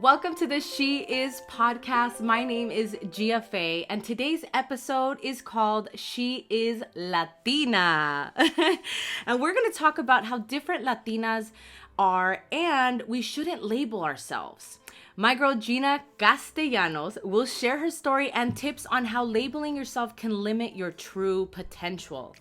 Welcome to the She Is podcast. My name is Gia, and today's episode is called She Is Latina. And we're going to talk about how different Latinas are and we shouldn't label ourselves. My girl Gina Castellanos will share her story and tips on how labeling yourself can limit your true potential.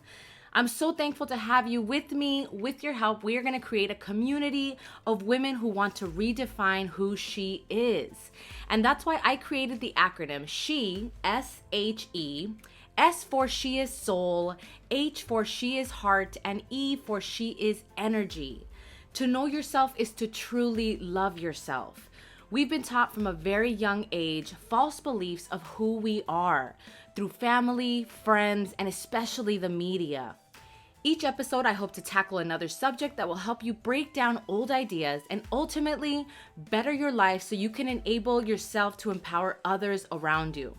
I'm so thankful to have you with me. With your help, we are going to create a community of women who want to redefine who she is. And that's why I created the acronym SHE, S-H-E, S for She is Soul, H for She is Heart, and E for She is Energy. To know yourself is to truly love yourself. We've been taught from a very young age false beliefs of who we are through family, friends, and especially the media. Each episode, I hope to tackle another subject that will help you break down old ideas and ultimately better your life so you can enable yourself to empower others around you.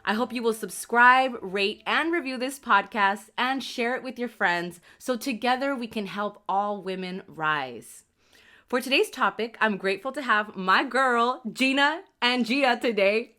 I hope you will subscribe, rate, and review this podcast and share it with your friends so together we can help all women rise. For today's topic, I'm grateful to have my girl, Gina and Gia today.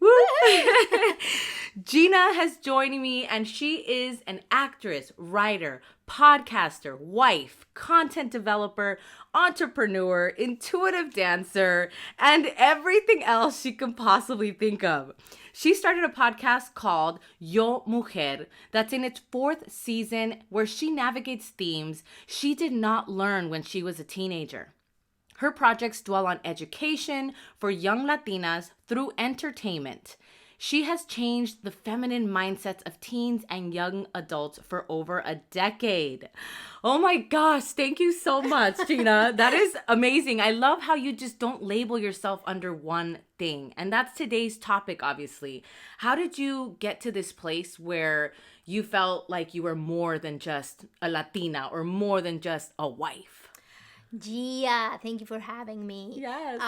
Gina has joined me and she is an actress, writer, podcaster, wife, content developer, entrepreneur, intuitive dancer, and everything else she can possibly think of. She started a podcast called Yo Mujer that's in its 4th season where she navigates themes she did not learn when she was a teenager. Her projects dwell on education for young Latinas through entertainment. She has changed the feminine mindsets of teens and young adults for over a decade. Oh my gosh, thank you so much, Gina. That is amazing. I love how you just don't label yourself under one thing. And that's today's topic, obviously. How did you get to this place where you felt like you were more than just a Latina or more than just a wife? Gia, thank you for having me. Yes.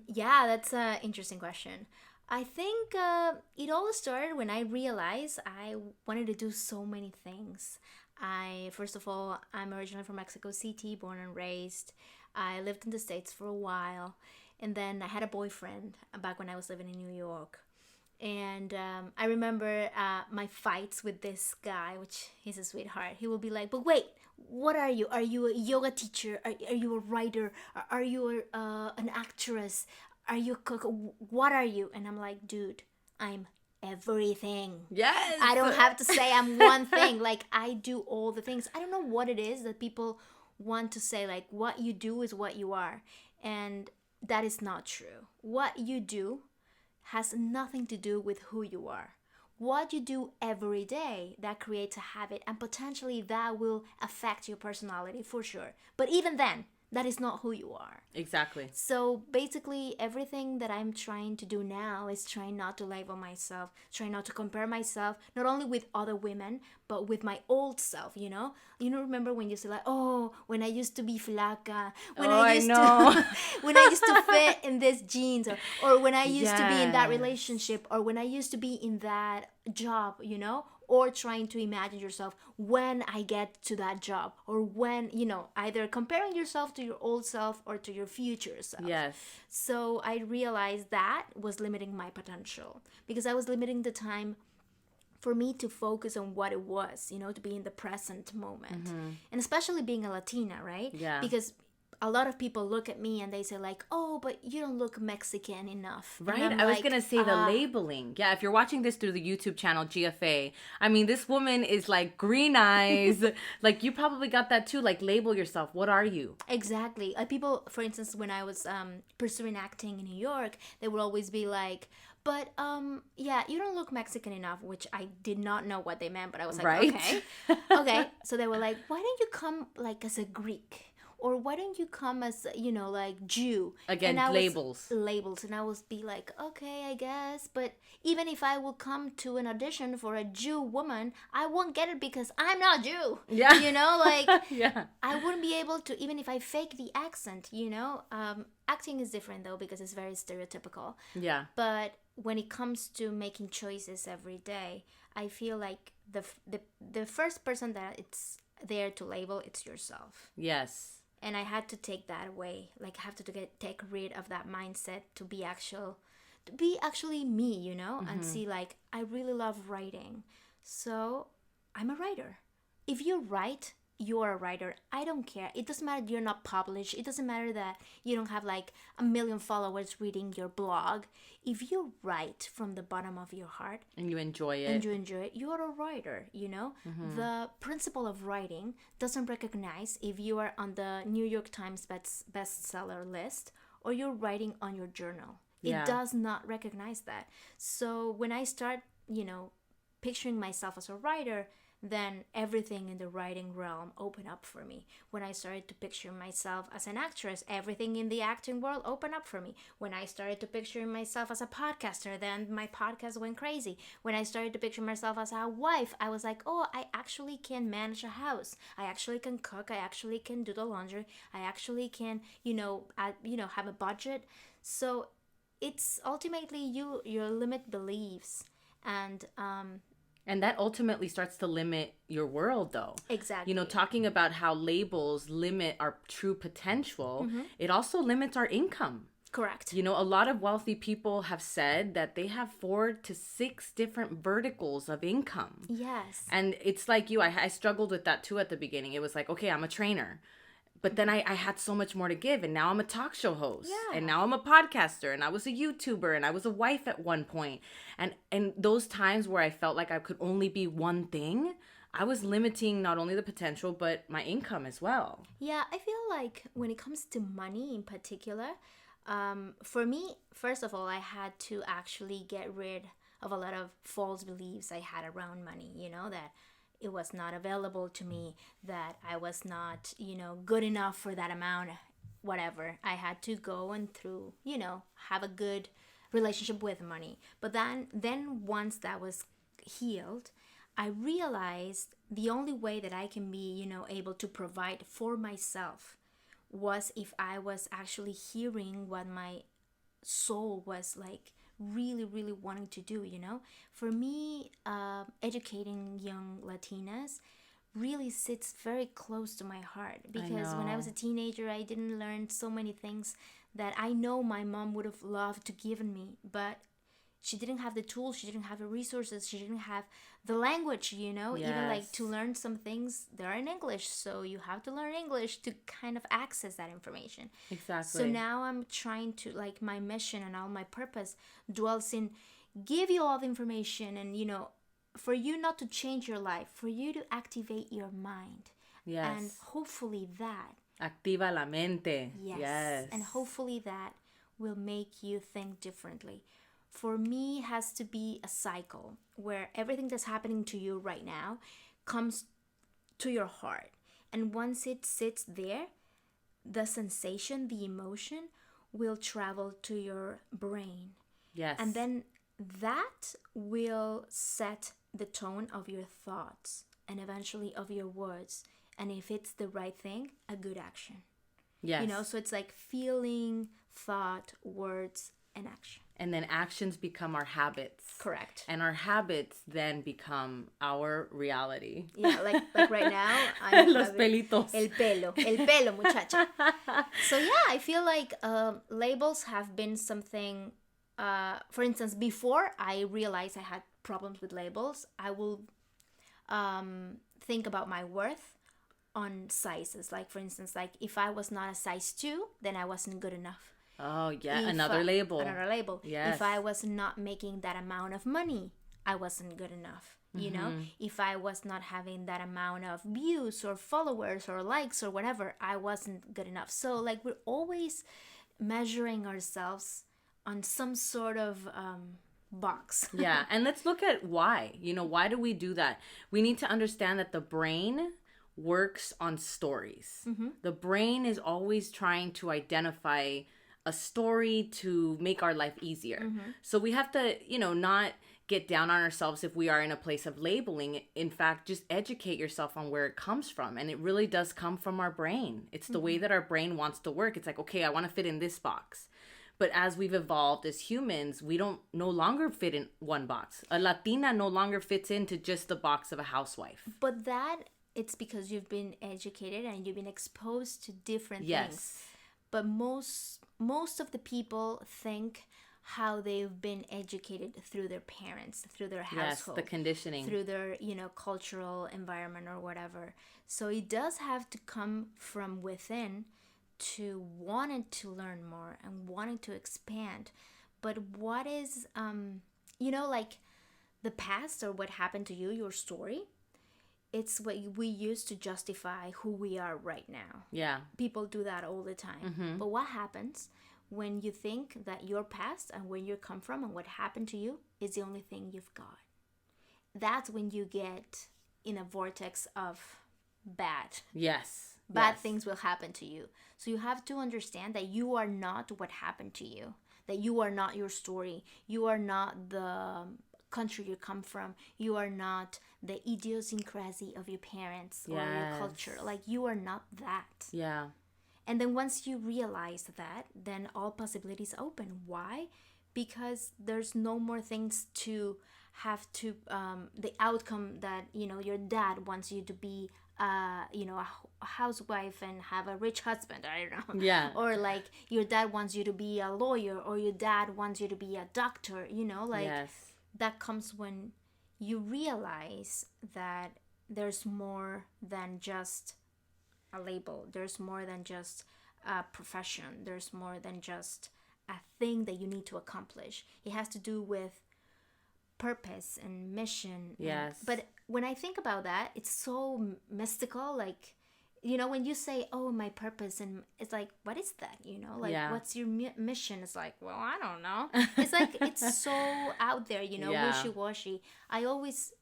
Yeah, that's an interesting question. I think it all started when I realized I wanted to do so many things. First of all, I'm originally from Mexico City, born and raised. I lived in the States for a while. And then I had a boyfriend back when I was living in New York. And I remember my fights with this guy, which he's a sweetheart. He will be like, but wait, what are you? Are you a yoga teacher? Are you a writer? Are you an actress? Are you a cook? What are you? And I'm like, dude, I'm everything. Yes. I don't have to say I'm one thing. Like, I do all the things. I don't know what it is that people want to say, like, what you do is what you are. And that is not true. What you do has nothing to do with who you are. What you do every day, that creates a habit, and potentially that will affect your personality for sure. But even then, that is not who you are. Exactly. So basically, everything that I'm trying to do now is trying not to label myself, trying not to compare myself, not only with other women, but with my old self, you know? You know, remember when you say like, oh, when I used to be flaca, when I used to when I used to fit in these jeans, or when I used to be in that relationship, or when I used to be in that job, you know? Or trying to imagine yourself when I get to that job, or when, you know, either comparing yourself to your old self or to your future self. Yes. So I realized that was limiting my potential because I was limiting the time for me to focus on what it was, you know, to be in the present moment. Mm-hmm. And especially being a Latina, right? Yeah. Because a lot of people look at me and they say like, oh, but you don't look Mexican enough. Right? I was going to say the labeling. Yeah, if you're watching this through the YouTube channel, GFA, I mean, this woman is like green eyes. Like, you probably got that too. Like, label yourself. What are you? Exactly. People, for instance, when I was pursuing acting in New York, they would always be like, but yeah, you don't look Mexican enough, which I did not know what they meant, but I was like, right? Okay. So they were like, why don't you come like as a Greek? Or why don't you come as, you know, like Jew? Again, labels. And I would be like, okay, I guess. But even if I will come to an audition for a Jew woman, I won't get it because I'm not Jew. Yeah. You know, like, yeah. I wouldn't be able to, even if I fake the accent, you know. Acting is different, though, because it's very stereotypical. Yeah. But when it comes to making choices every day, I feel like the first person that it's there to label, it's yourself. Yes. And I had to take that away. Like, I have to take rid of that mindset to be actually me, you know, and see, like, I really love writing. So I'm a writer. If you write, you're a writer. I don't care. It doesn't matter you're not published. It doesn't matter that you don't have like 1 million followers reading your blog. If you write from the bottom of your heart and you enjoy it, you're a writer, you know? The principle of writing doesn't recognize if you are on the New York Times bestseller list or you're writing on your journal. Yeah. It does not recognize that. So when I start, you know, picturing myself as a writer, then everything in the writing realm opened up for me. When I started to picture myself as an actress, everything in the acting world opened up for me. When I started to picture myself as a podcaster, then my podcast went crazy. When I started to picture myself as a wife, I was like, oh, I actually can manage a house. I actually can cook. I actually can do the laundry. I actually can, have a budget. So it's ultimately your limit beliefs. And that ultimately starts to limit your world, though. Exactly. You know, talking about how labels limit our true potential, it also limits our income. Correct. You know, a lot of wealthy people have said that they have 4 to 6 different verticals of income. Yes. And it's like you, I struggled with that too at the beginning. It was like, okay, I'm a trainer. But then I had so much more to give, and now I'm a talk show host, and now I'm a podcaster, and I was a YouTuber, and I was a wife at one point. And those times where I felt like I could only be one thing, I was limiting not only the potential, but my income as well. Yeah, I feel like when it comes to money in particular, for me, first of all, I had to actually get rid of a lot of false beliefs I had around money, you know, that it was not available to me, that I was not, good enough for that amount, whatever. I had to go and through, have a good relationship with money. But then once that was healed, I realized the only way that I can be, able to provide for myself was if I was actually hearing what my soul was like really, really wanting to do, For me, educating young Latinas really sits very close to my heart, because when I was a teenager, I didn't learn so many things that I know my mom would have loved to give me, but she didn't have the tools, she didn't have the resources, she didn't have the language, Even like to learn some things, they're in English, so you have to learn English to kind of access that information. Exactly. So now I'm trying to, like, my mission and all my purpose dwells in give you all the information and, for you not to change your life, for you to activate your mind. Yes. And hopefully that. Activa la mente. Yes. And hopefully that will make you think differently. For me, it has to be a cycle where everything that's happening to you right now comes to your heart. And once it sits there, the sensation, the emotion will travel to your brain. Yes. And then that will set the tone of your thoughts and eventually of your words. And if it's the right thing, a good action. Yes. So it's like feeling, thought, words, and action. And then actions become our habits. Correct. And our habits then become our reality. Yeah, like right now, I'm Los pelitos. El pelo, muchacha. So yeah, I feel like labels have been something. For instance, before I realized I had problems with labels, I will think about my worth on sizes. Like, for instance, like if I was not a size 2, then I wasn't good enough. Oh, yeah, another label. Yes. If I was not making that amount of money, I wasn't good enough. If I was not having that amount of views or followers or likes or whatever, I wasn't good enough. So, like, we're always measuring ourselves on some sort of box. Yeah, and let's look at why. Why do we do that? We need to understand that the brain works on stories. The brain is always trying to identify a story to make our life easier. So we have to, not get down on ourselves if we are in a place of labeling. In fact, just educate yourself on where it comes from. And it really does come from our brain. It's the way that our brain wants to work. It's like, okay, I want to fit in this box. But as we've evolved as humans, we don't no longer fit in one box. A Latina no longer fits into just the box of a housewife. But that it's because you've been educated and you've been exposed to different Yes. things. But most of the people think how they've been educated through their parents, through their household, the conditioning, through their, cultural environment or whatever. So it does have to come from within, to wanting to learn more and wanting to expand. But what is like the past, or what happened to you, your story, it's what we use to justify who we are right now. Yeah. People do that all the time. But what happens when you think that your past and where you come from and what happened to you is the only thing you've got? That's when you get in a vortex of bad. Yes. Bad things will happen to you. So you have to understand that you are not what happened to you. That you are not your story. You are not the country you come from. You are not the idiosyncrasy of your parents or your culture. Like, you are not that. Yeah. And then once you realize that, then all possibilities open. Why? Because there's no more things to have to, the outcome that, your dad wants you to be, a housewife and have a rich husband. I don't know. Yeah. Or like your dad wants you to be a lawyer, or your dad wants you to be a doctor, Yes. that comes when you realize that there's more than just a label. There's more than just a profession. There's more than just a thing that you need to accomplish. It has to do with purpose and mission. Yes. But when I think about that, it's so mystical. Like, when you say, oh, my purpose, and it's like, what is that? What's your mission? It's like, well, I don't know. It's like, it's so out there, wishy-washy. I always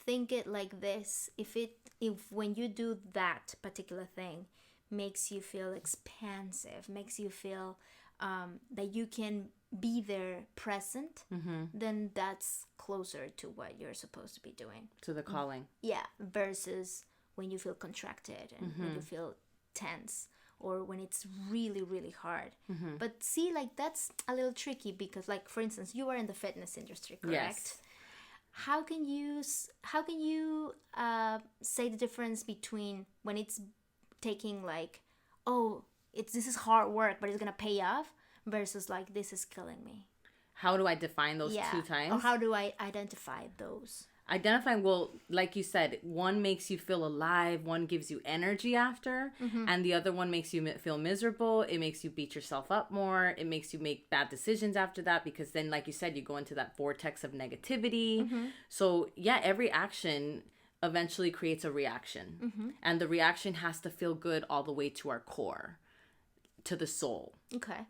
think it like this. If when you do that particular thing makes you feel expansive, makes you feel that you can be there present, then that's closer to what you're supposed to be doing. To the calling. Yeah, versus when you feel contracted and when you feel tense, or when it's really, really hard. But see, like, that's a little tricky because, like, for instance, you are in the fitness industry, correct? Yes. How can you say the difference between when it's taking, like, oh, this is hard work, but it's gonna pay off, versus like, this is killing me? How do I define those two times? Or how do I identify those? Identifying, well, like you said, one makes you feel alive, one gives you energy after, and the other one makes you feel miserable. It makes you beat yourself up more. It makes you make bad decisions after that, because then, like you said, you go into that vortex of negativity. So yeah, every action eventually creates a reaction, and the reaction has to feel good all the way to our core, to the soul. Okay.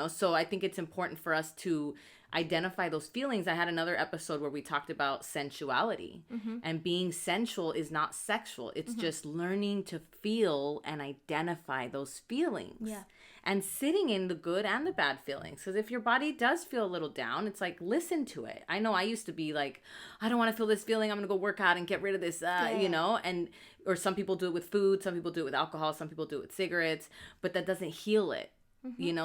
So I think it's important for us to identify those feelings. I had another episode where we talked about sensuality, and being sensual is not sexual. It's just learning to feel and identify those feelings. Yeah. And sitting in the good and the bad feelings. Because if your body does feel a little down, it's like, listen to it. I know I used to be like, I don't want to feel this feeling. I'm going to go work out and get rid of this, or some people do it with food. Some people do it with alcohol. Some people do it with cigarettes, but that doesn't heal it.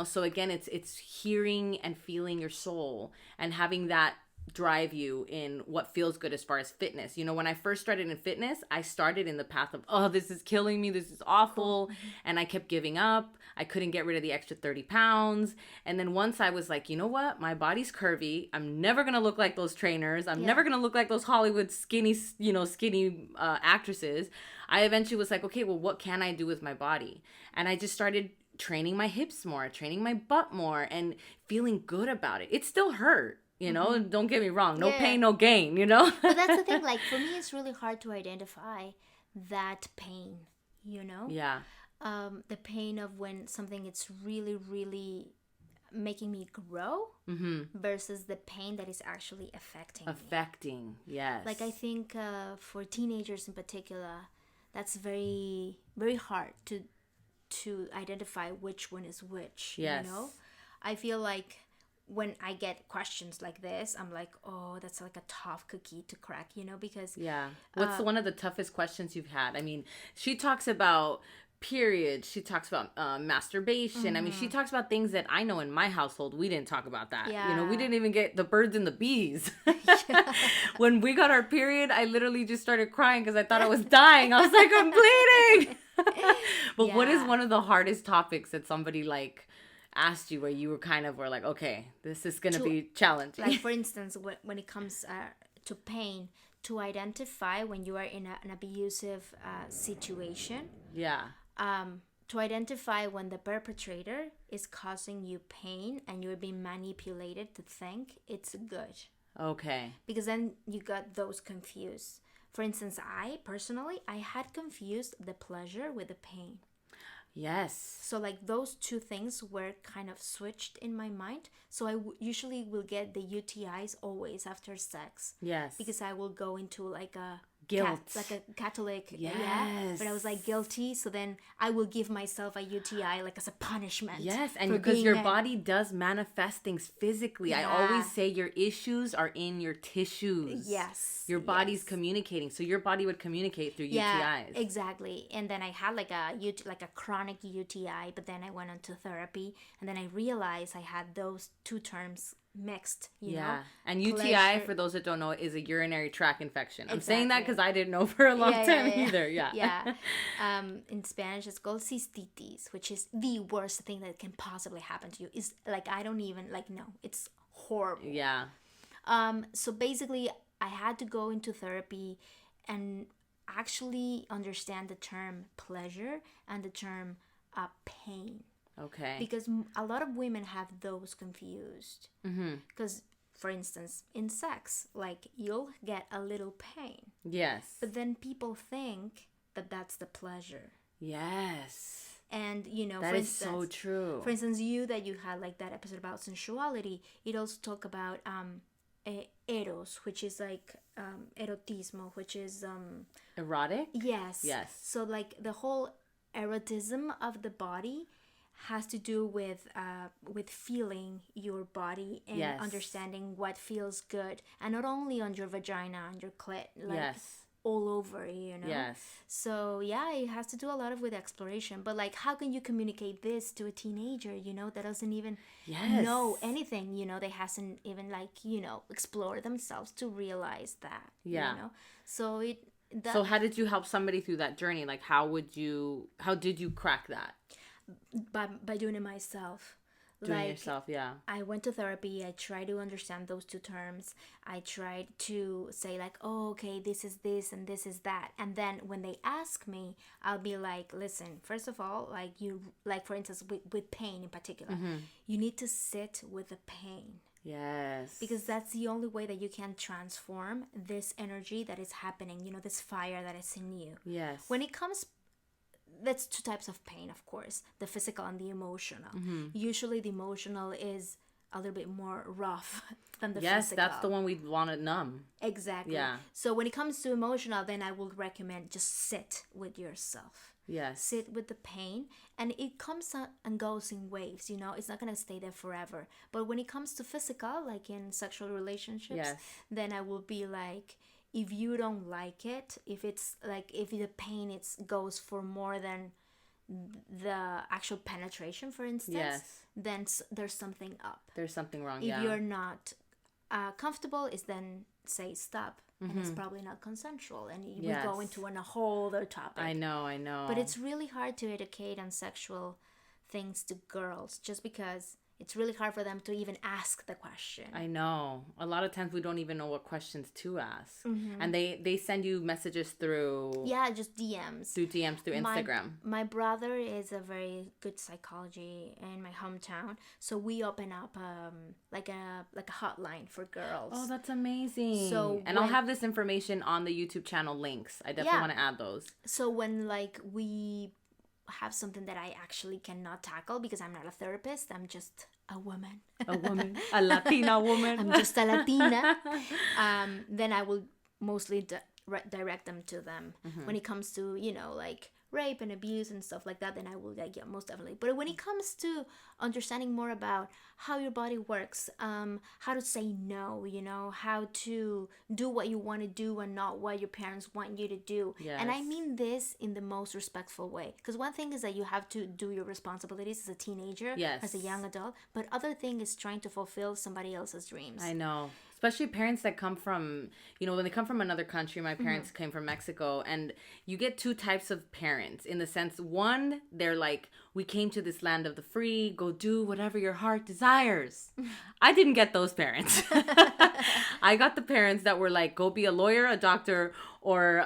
So again, it's hearing and feeling your soul and having that drive you in what feels good as far as fitness. When I first started in fitness, I started in the path of, oh, this is killing me, this is awful, and I kept giving up. I couldn't get rid of the extra 30 pounds. And then once I was like, you know what, my body's curvy, I'm never gonna look like those trainers, I'm never gonna look like those Hollywood skinny actresses. I eventually was like, okay, well, what can I do with my body? And I just started training my hips more, training my butt more, and feeling good about it. It still hurt, don't get me wrong. No pain, no gain, But that's the thing. Like, for me, it's really hard to identify that pain, Yeah. The pain of when something is really, really making me grow, versus the pain that is actually affecting me. Yes. Like, I think for teenagers in particular, that's very, very hard to identify which one is which. Yes. I feel like when I get questions like this, I'm like, oh, that's like a tough cookie to crack, because what's one of the toughest questions you've had? I mean, she talks about periods. She talks about masturbation. I mean, she talks about things that I know in my household, we didn't talk about that. You know, we didn't even get the birds and the bees. When we got our period, I literally just started crying because I thought I was dying. I was like, I'm bleeding. But what is one of the hardest topics that somebody like asked you where you were kind of were like, okay, this is going to be challenging? Like, for instance, when it comes to pain, to identify when you are in an abusive situation. Yeah. To identify when the perpetrator is causing you pain and you're being manipulated to think it's good. Okay. Because then you got those confused. For instance, I had confused the pleasure with the pain. Yes. So like those two things were kind of switched in my mind. So I usually will get the UTIs always after sex. Yes. Because I will go into like a guilt, like a Catholic. Yes. Yeah. But I was like guilty. So then I will give myself a UTI like as a punishment. Yes. And because your body does manifest things physically. I always say your issues are in your tissues. Yes. Your body's communicating. So your body would communicate through UTIs. Exactly. And then I had like a chronic UTI, but then I went on to therapy and then I realized I had those two terms mixed, you know? And UTI, for those that don't know, is a urinary tract infection. I'm saying that because I didn't know for a long time either. Yeah. In Spanish, it's called cystitis, which is the worst thing that can possibly happen to you. Is like, I don't even, like, no, it's horrible. Yeah. So basically, I had to go into therapy and actually understand the term pleasure and the term pain. Okay. Because a lot of women have those confused. Because, for instance, in sex, like, you'll get a little pain. Yes. But then people think that that's the pleasure. Yes. And, you know, that is so true. For instance, you had, like, that episode about sensuality. It also talk about eros, which is, like, erotismo, which is... erotic? Yes. Yes. So, like, the whole erotism of the body has to do with feeling your body and understanding what feels good, and not only on your vagina, on your clit, like all over, you know. Yes. So yeah, it has to do a lot with exploration. But like, how can you communicate this to a teenager, you know, that doesn't even know anything, you know, they hasn't even, like, you know, explored themselves to realize that. You know. So so how did you help somebody through that journey? Like, how did you crack that? By doing it myself. Doing it yourself, yeah. I went to therapy. I tried to understand those two terms. I tried to say like, oh, okay, this is this and this is that. And then when they ask me, I'll be like, listen, first of all, like for instance, with pain in particular, you need to sit with the pain. Yes. Because that's the only way that you can transform this energy that is happening, you know, this fire that is in you. Yes. When it comes... That's two types of pain, of course, the physical and the emotional. Usually the emotional is a little bit more rough than the physical. Yes, that's the one we'd want to numb. Exactly. Yeah. So when it comes to emotional, then I would recommend just sit with yourself. Yes. Sit with the pain, and it comes and goes in waves, you know. It's not going to stay there forever. But when it comes to physical, like in sexual relationships, then I will be like... If you don't like it, if it's like, if the pain goes for more than the actual penetration, for instance, then there's something up. There's something wrong, If you're not comfortable, is then say stop. And it's probably not consensual. And we go into a whole other topic. I know. But it's really hard to educate on sexual things to girls just because... It's really hard for them to even ask the question. I know. A lot of times we don't even know what questions to ask. And they send you messages through... Yeah, just DMs. Through Instagram. My brother is a very good psychology in my hometown. So we open up like a hotline for girls. Oh, that's amazing. So I'll have this information on the YouTube channel links. I definitely want to add those. A Latina woman. I'm just a Latina. Then I will mostly direct them to them. When it comes to, you know, like rape and abuse and stuff like that, then I will like, yeah, most definitely. But when it comes to understanding more about how your body works, how to say no, how to do what you want to do and not what your parents want you to do. And I Yes. mean this in the most respectful way, because one thing is that you have to do your responsibilities as a teenager, Yes. as a young adult, but other thing is trying to fulfill somebody else's dreams. I know. Especially parents that come from, when they come from another country, my parents came from Mexico, and you get two types of parents in the sense, one, they're like, we came to this land of the free, go do whatever your heart desires. I didn't get those parents. I got the parents that were like, go be a lawyer, a doctor, or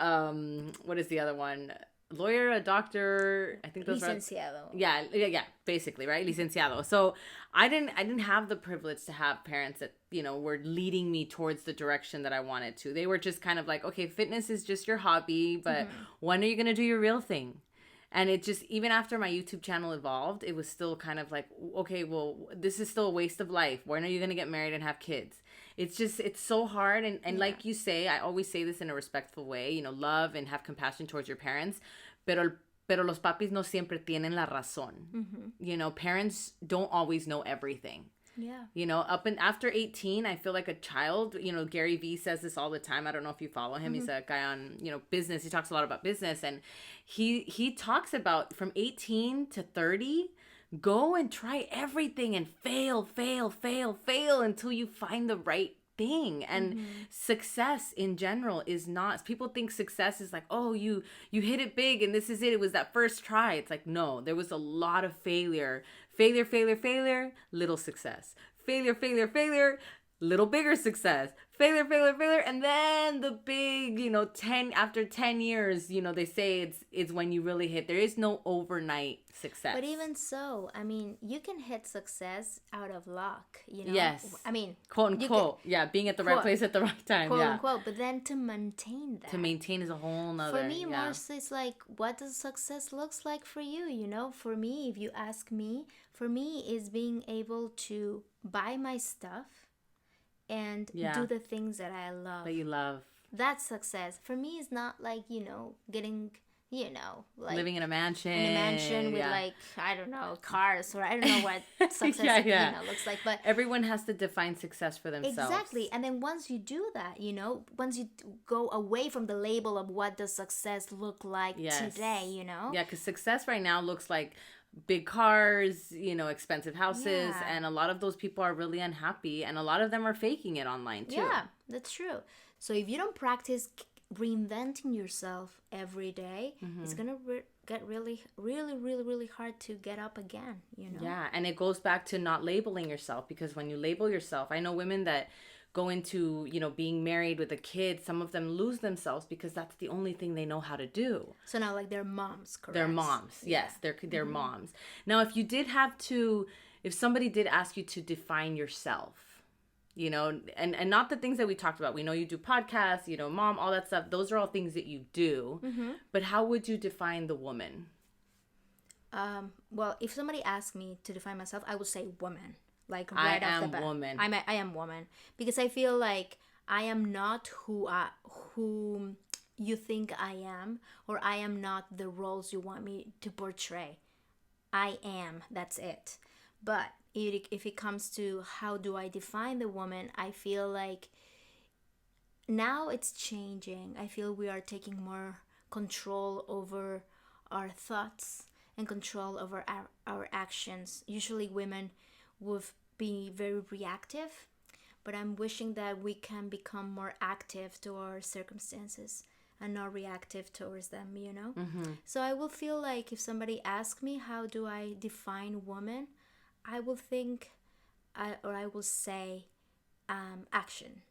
what is the other one? Lawyer, a doctor, I think those are Licenciado. yeah, basically, right? Licenciado. So I didn't have the privilege to have parents that, were leading me towards the direction that I wanted to. They were just kind of like, okay, fitness is just your hobby, but when are you going to do your real thing? And it just, even after my YouTube channel evolved, it was still kind of like, okay, well, this is still a waste of life. When are you going to get married and have kids? It's just, it's so hard. And like you say, I always say this in a respectful way, love and have compassion towards your parents. Pero los papis no siempre tienen la razón. Parents don't always know everything. Yeah. Up and after 18, I feel like a child. Gary Vee says this all the time. I don't know if you follow him. He's a guy on, business. He talks a lot about business. And he talks about from 18 to 30, go and try everything and fail until you find the right thing. And success in general is not, people think success is like, oh, you hit it big and this is it was that first try. It's like, no, there was a lot of failure, little success, failure, little bigger success, failure, and then the big, 10 years, they say it's when you really hit. There is no overnight success. But even so, I mean, you can hit success out of luck, Yes. I mean, quote unquote, being at the right place at the right time, quote unquote. But then to maintain that. To maintain is a whole nother. For me, more so it's like, what does success looks like for you? For me, if you ask me, for me is being able to buy my stuff and do the things that I love. That you love. That's success. For me, it's not like, getting, like living in a mansion. With like, I don't know, cars, or I don't know what success looks like. But everyone has to define success for themselves. Exactly. And then once you do that, once you go away from the label of what does success look like today, Yeah, because success right now looks like big cars, expensive houses, and a lot of those people are really unhappy, and a lot of them are faking it online too. Yeah, that's true. So if you don't practice reinventing yourself every day, it's gonna get really, really, really, really hard to get up again. Yeah, and it goes back to not labeling yourself, because when you label yourself, I know women that go into, being married with a kid, some of them lose themselves because that's the only thing they know how to do. So now, like, they're moms, correct? They're moms, yes. They're moms. Now, if somebody did ask you to define yourself, and not the things that we talked about. We know you do podcasts, mom, all that stuff. Those are all things that you do. But how would you define the woman? Well, if somebody asked me to define myself, I would say woman. Like right off the bat. I am woman, because I feel like I am not who you think I am, or I am not the roles you want me to portray. I am. That's it. But if it comes to how do I define the woman, I feel like now it's changing. I feel we are taking more control over our thoughts and control over our actions. Usually women would be very reactive, but I'm wishing that we can become more active to our circumstances and not reactive towards them, So I will feel like if somebody asks me how do I define woman, I will think, I will say action.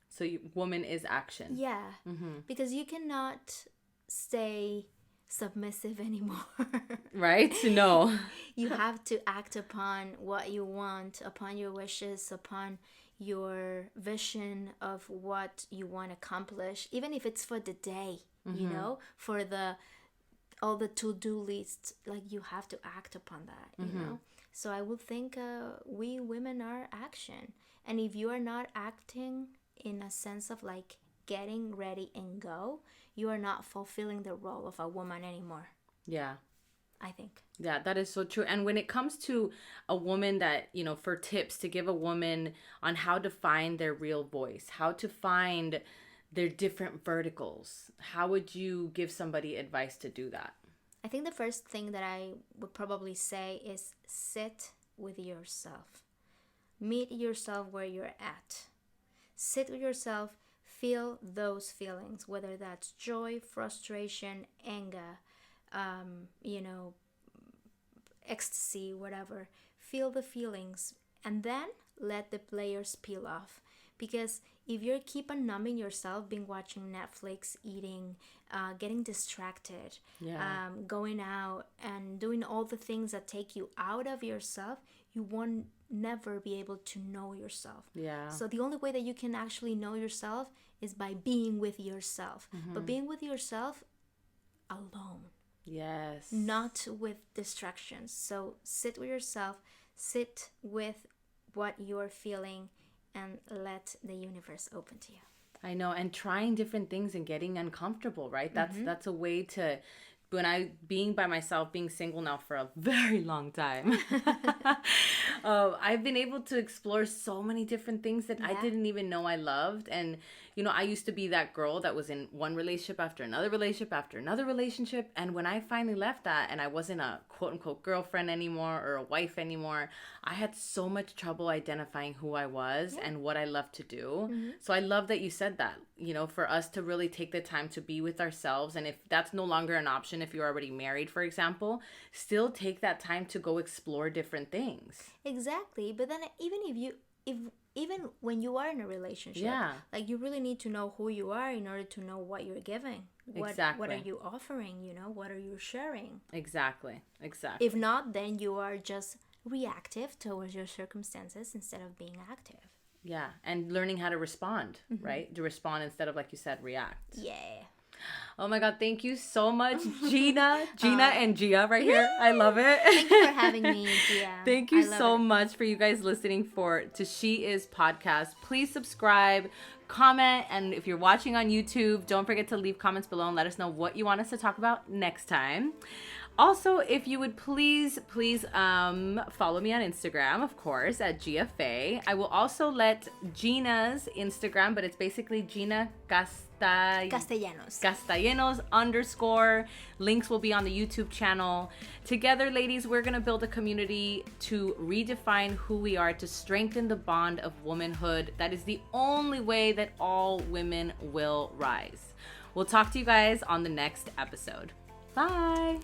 So woman is action. Yeah, because you cannot stay submissive anymore. Right? No. You have to act upon what you want, upon your wishes, upon your vision of what you want to accomplish, even if it's for the day, for all the to-do lists. Like, you have to act upon that, you know. So I would think we women are action, and if you are not acting in a sense of like getting ready and go, you are not fulfilling the role of a woman anymore. Yeah. I think. Yeah, that is so true. And when it comes to a woman that, for tips to give a woman on how to find their real voice, how to find their different verticals, how would you give somebody advice to do that? I think the first thing that I would probably say is sit with yourself. Meet yourself where you're at. Sit with yourself, feel those feelings, whether that's joy, frustration, anger, ecstasy, whatever. Feel the feelings and then let the layers peel off. Because if you keep on numbing yourself, being watching Netflix, eating, getting distracted, going out and doing all the things that take you out of yourself, you won't never be able to know yourself. Yeah. So the only way that you can actually know yourself is by being with yourself. But being with yourself alone. Yes. Not with distractions. So sit with yourself, sit with what you're feeling, and let the universe open to you. I know, and trying different things and getting uncomfortable, right? That's a way to, being by myself, being single now for a very long time, I've been able to explore so many different things that I didn't even know I loved. And I used to be that girl that was in one relationship after another relationship after another relationship. And when I finally left that and I wasn't a quote unquote girlfriend anymore or a wife anymore, I had so much trouble identifying who I was and what I loved to do. So I love that you said that, for us to really take the time to be with ourselves. And if that's no longer an option, if you're already married, for example, still take that time to go explore different things. Exactly. But then even when you are in a relationship, like you really need to know who you are in order to know what you're giving. What are you offering? What are you sharing? Exactly. If not, then you are just reactive towards your circumstances instead of being active. Yeah. And learning how to respond, right? To respond instead of, like you said, react. Yeah. Oh my God, thank you so much, Gina and Gia right here. I love it. Thank you for having me, Gia. Thank you so much for you guys listening to She Is Podcast. Please subscribe, comment, and if you're watching on YouTube, don't forget to leave comments below and let us know what you want us to talk about next time. Also, if you would please follow me on Instagram, of course, at Gia Faye. I will also let Gina's Instagram, but it's basically Gina Castellanos _ Links will be on the YouTube channel. Together, ladies, we're going to build a community to redefine who we are, to strengthen the bond of womanhood. That is the only way that all women will rise. We'll talk to you guys on the next episode. Bye.